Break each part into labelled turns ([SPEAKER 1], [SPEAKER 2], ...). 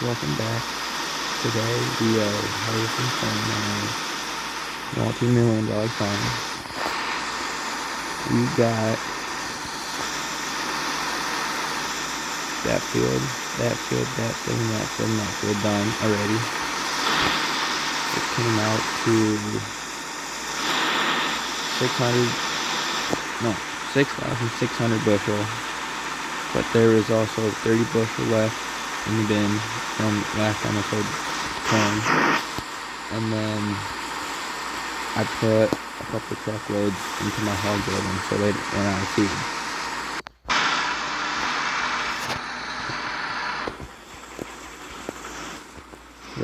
[SPEAKER 1] welcome back. Today we are harvesting corn on a multi-million-dollar farm. We got that field, that field, that field, and that field, and that field done already. It came out to 6,600 bushel, but there is also 30 bushel left in the bin from last time I sold corn. And then I put a couple truckloads into my hog building so they run out of feed.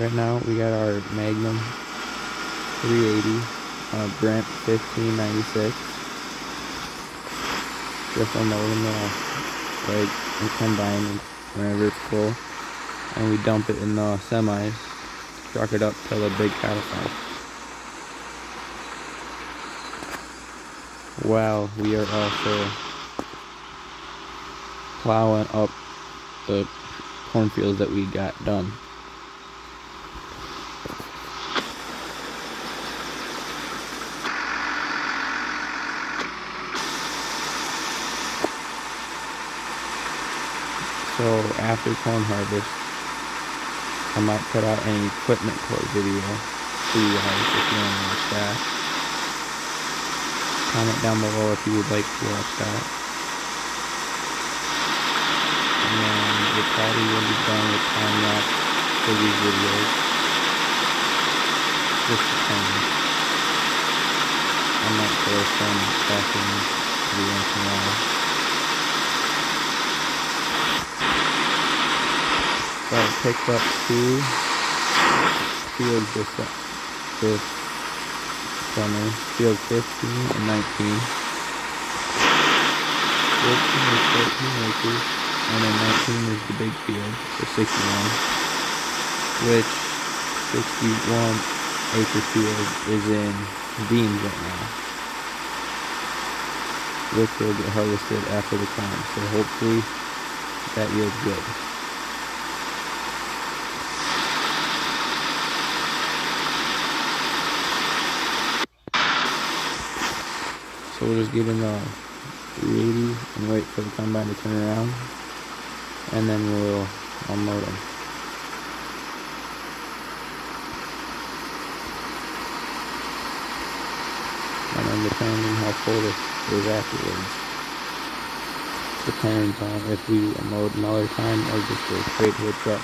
[SPEAKER 1] Right now we got our Magnum 380 Brent 1596. Just unloading the leg and combine whenever it's full, and we dump it in the semis, truck it up to the big cattle farm. While we are also plowing up the cornfields that we got done. So after corn harvest, I might put out an equipment tour video for you guys if you want to watch that. Comment down below if you would like to watch that. And then we're probably going to be done with time lapse for these videos. Just depends. I might throw some back in every once in a while. So I picked up 2 fields this summer, field 15 and 19. 15 is 14 acres, and then 19 is the big field, the 61, which 61 acre field is in beans right now, which will get harvested after the corn, so hopefully that yields good. So we'll just get in the 380 and wait for the combine to turn around, and then we'll unload them. And then depending how full this is afterwards, depends on if we unload another time or just go straight to the truck.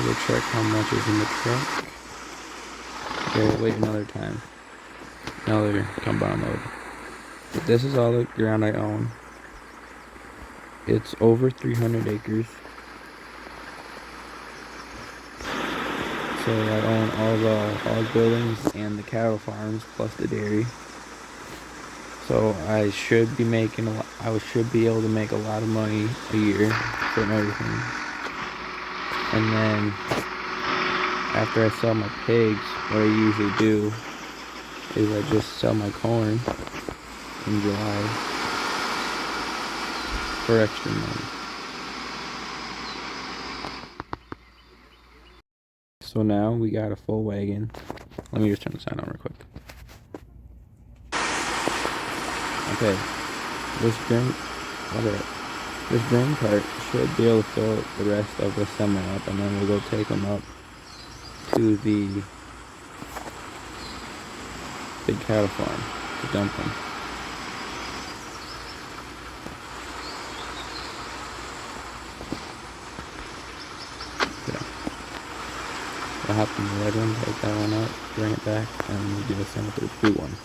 [SPEAKER 1] We'll check how much is in the truck. Okay, we'll wait another time. Another combine load. But this is all the ground I own. It's over 300 acres. So I own all the hog buildings and the cattle farms plus the dairy. So I should be making I should be able to make a lot of money a year from everything. And then after I sell my pigs, what I usually do is I just sell my corn in July for extra money. So now we got a full wagon. Let me just turn the sign on real quick. Okay, this grain cart should be able to fill the rest of the semi up, and then we'll go take them up to the big cattle farm to dump them. Okay. We'll hop in the red one, take that one out, bring it back, and we'll do the same with the blue one.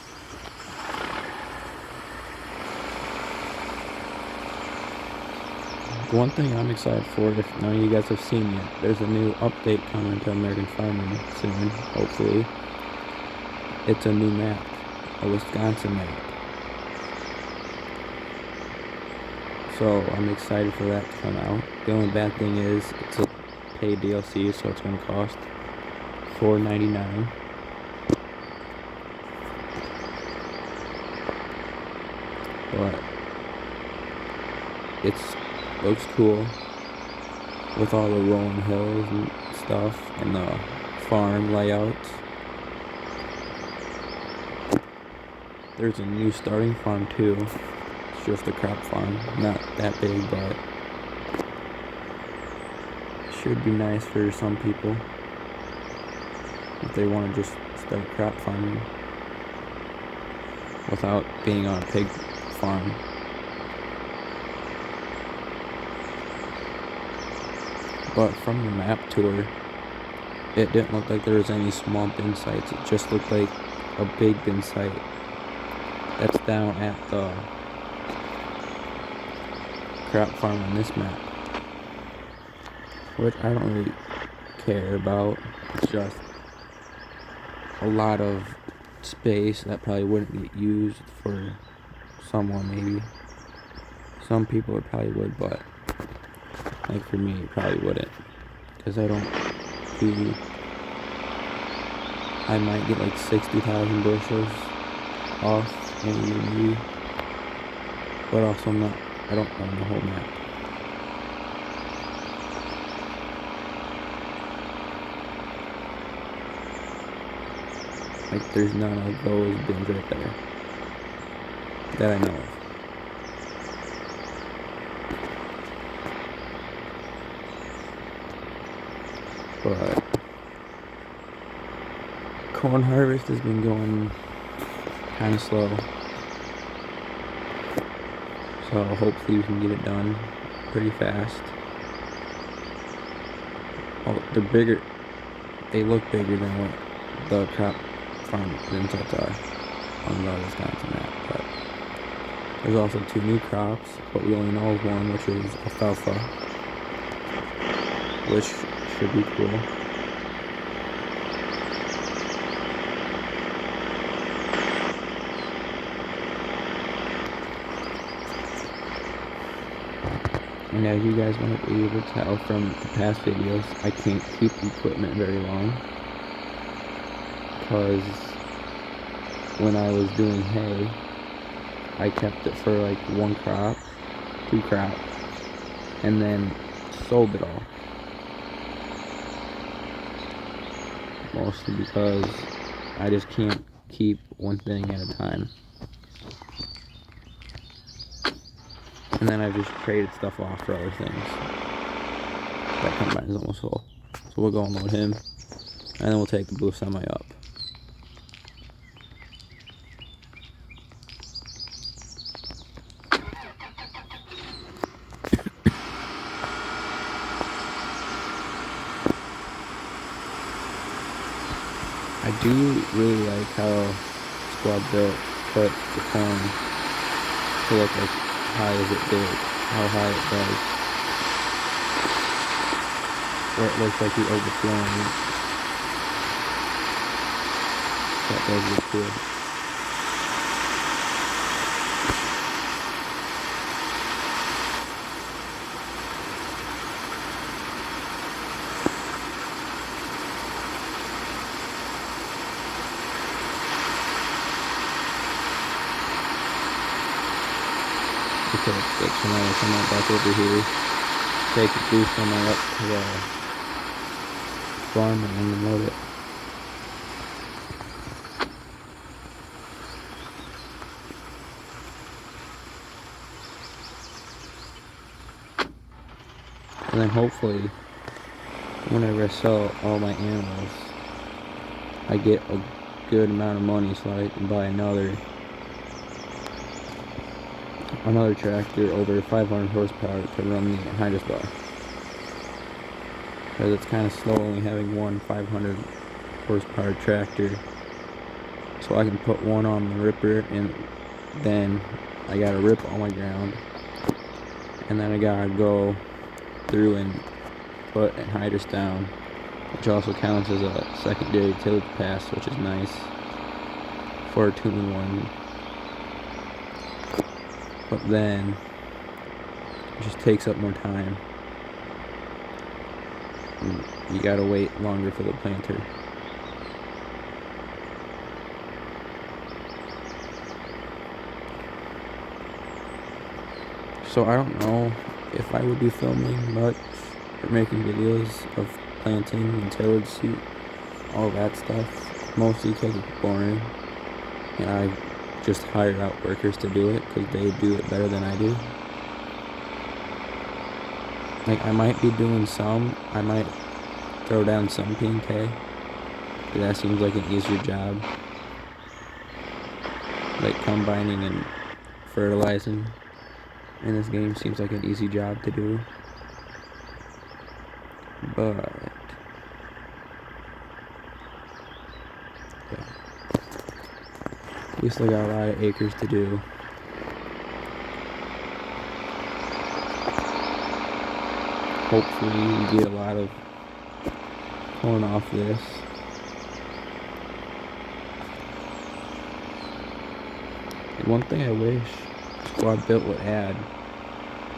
[SPEAKER 1] One thing I'm excited for, if none of you guys have seen yet, there's a new update coming to American Farming soon, hopefully. It's a new map, a Wisconsin map. So I'm excited for that to come out. The only bad thing is it's a paid DLC, so it's gonna cost $4.99. But it looks cool with all the rolling hills and stuff and the farm layouts. There's a new starting farm too. It's just a crop farm, not that big, but should be nice for some people if they want to just start crop farming without being on a pig farm. But from the map tour, it didn't look like there was any small bin sites. It just looked like a big bin site that's down at the crop farm on this map, which I don't really care about. It's just a lot of space that probably wouldn't get used for someone. Maybe some people it probably would, but like for me it probably wouldn't, because I might get like 60,000 bushels off in a year maybe, but also I don't own the whole map. Like there's none of those bins right there that I know of. But corn harvest has been going kind of slow, so hopefully we can get it done pretty fast. Oh, they're bigger. They look bigger than what the crop farm insights are on the Wisconsin map. But there's also 2 new crops, but we only know of one, which is alfalfa, which should be cool. And as you guys might be able to tell from the past videos, I can't keep equipment very long, because when I was doing hay, I kept it for like 1 crop, 2 crops, and then sold it all. Mostly because I just can't keep one thing at a time. And then I've just traded stuff off for other things. That combine is almost full. So we'll go and load him, and then we'll take the blue semi up. I do really like how Squad Built put the corn to look as high as it did, how high it does, where it looks like the overflowing. That does look cool. Okay, so now we'll come out back over here, take the blue semi up to the farm and then load it. And then hopefully, whenever I sell all my animals, I get a good amount of money so I can buy another tractor over 500 horsepower to run the Hydrostar, because it's kind of slow only having one 500 horsepower tractor. So I can put one on the ripper, and then I gotta rip all my ground, and then I gotta go through and put a hydrous down, which also counts as a secondary tillage pass, which is nice for a 2-in-1. But then it just takes up more time. And you gotta wait longer for the planter. So I don't know if I would be filming much or making videos of planting and tillage seed, all that stuff, mostly because it's boring, and I just hire out workers to do it because they do it better than I do. Like, I might be doing some, I might throw down some P&K, but that seems like an easier job. Like, combining and fertilizing in this game seems like an easy job to do. But yeah, we still got a lot of acres to do. Hopefully we get a lot of corn off this. And one thing I wish Squad Built would add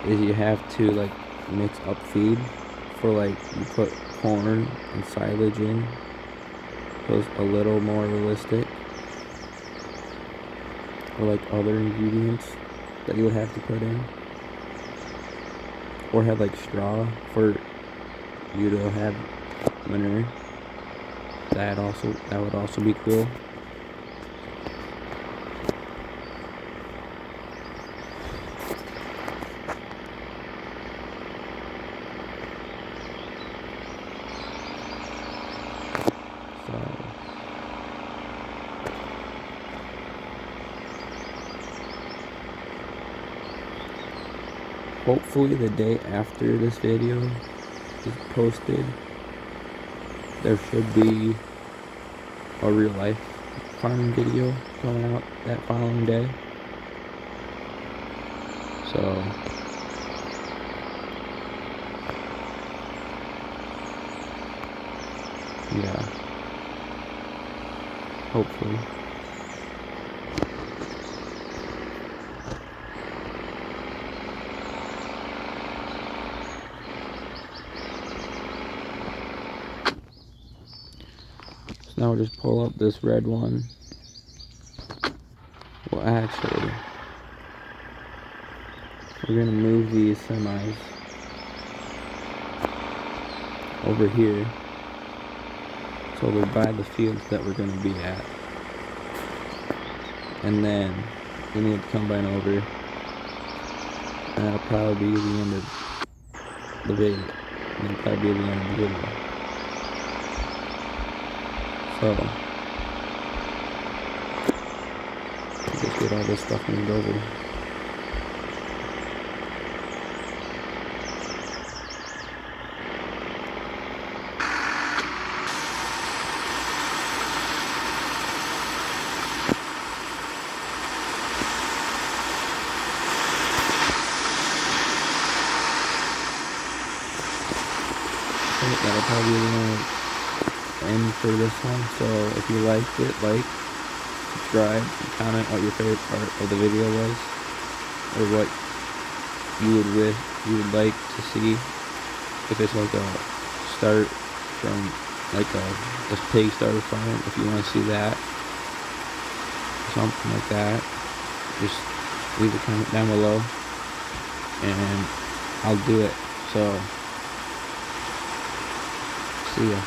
[SPEAKER 1] is you have to like mix up feed for like you put corn and silage in, so it's a little more realistic, or like other ingredients that you would have to put in, or have like straw for you to have manure. That would also be cool. Hopefully the day after this video is posted, there should be a real life farming video coming out that following day. So yeah, hopefully. So now we'll just pull up this red one. Well, actually, we're gonna move these semis over here so they're by the fields that we're gonna be at, and then we need to combine over, and that'll probably be the end of the video. So just get all this stuff moved over. That'll probably be the end for this one. So if you liked it, like, subscribe, and comment what your favorite part of the video was, or what you would like to see. If it's like a start from like a pig starter farm, if you want to see that, something like that, just leave a comment down below and I'll do it. So see ya.